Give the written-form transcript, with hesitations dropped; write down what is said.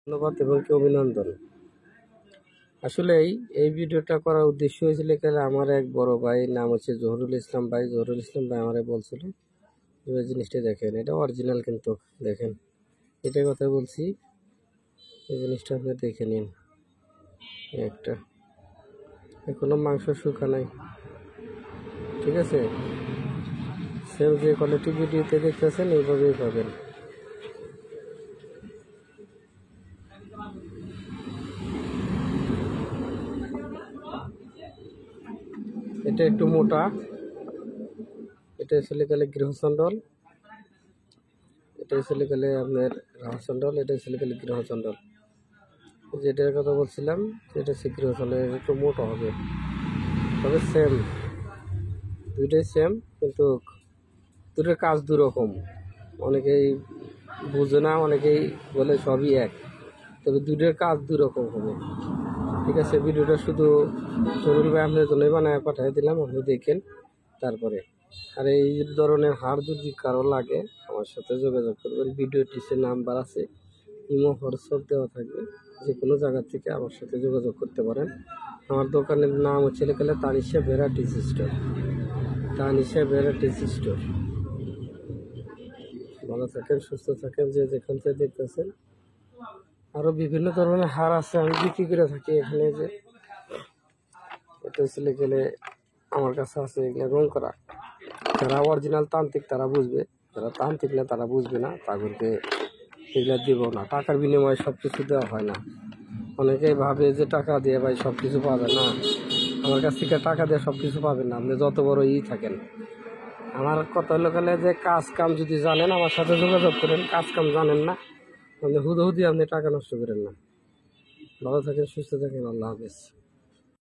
ধন্যবাদ এবং কি অভিনন্দন। আসলে এই ভিডিওটা করার উদ্দেশ্য হয়েছিল কেন, আমার এক বড় ভাই নাম হচ্ছে জহুরুল ইসলাম ভাই। জহুরুল ইসলাম ভাই আমারে বলছিল যে এই জিনিসটা দেখেন, এটা অরিজিনাল, কিন্তু দেখেন এটার কথা বলছি, এই জিনিসটা আপনি দেখে নিন। একটা এখনো মাংস শুকা নাই, ঠিক আছে? সেম যে কোয়ালিটি ভিডিওতে দেখতেছেন এইভাবেই পাবেন। এটা একটু মোটা, এটা আসলে গেলে গৃহচণ্ডল, এটা আসলে গেলে আপনার রাহচণ্ডল, এটা আসলে গেলে গৃহচণ্ডল। যেটার কথা বলছিলাম সেটা হচ্ছে গৃহচণ্ডল, একটু মোটা হবে, তবে সেম, দুইটাই সেম, কিন্তু দুটোর কাজ দুরকম। অনেকেই বুঝে না, অনেকেই বলে সবই এক, তবে দুটোর কাজ দুরকম হবে, ঠিক আছে? ভিডিওটা শুধু জরুরি ভাই আপনার জন্যই বানায় পাঠিয়ে দিলাম, আপনি দেখেন তারপরে। আর এই ধরনের হার যদি কারো লাগে আমার সাথে যোগাযোগ করবেন, ভিডিও টিসে নাম্বার আছে, ইমো হোয়াটসঅ্যাপ দেওয়া থাকবে, যে কোনো জায়গা থেকে আমার সাথে যোগাযোগ করতে পারেন। আমার দোকানের নাম হচ্ছে লেখালে Tanisha varieties store, Tanisha varieties store. ভালো থাকেন, সুস্থ থাকেন, যে যেখান থেকে দেখতেছেন। আরও বিভিন্ন ধরনের হার আছে, আমি বিক্রি করে থাকি এখানে। যে এটা ছেলে গেলে আমার কাছে আছে এগুলো রং করা। যারা অরিজিনাল তান্ত্রিক তারা বুঝবে, যারা তান্ত্রিক না তারা বুঝবে না, তাদেরকে এগুলো দিব না। টাকার বিনিময়ে সব কিছু দেওয়া হয় না। অনেকেই ভাবে যে টাকা দিয়ে ভাই সব কিছু পাবে না, আমার কাছ থেকে টাকা দিয়ে সব কিছু পাবেন না, আপনি যত বড় থাকেন। আমার কথা হলো গেলে যে কাজ কাম যদি জানেন আমার সাথে যোগাযোগ করেন, কাজ কাম জানেন না আপনি হুদহুদি আপনি টাকা নষ্ট করেন না। ভালো থাকেন, সুস্থ থাকেন, আল্লাহ হাফেজ।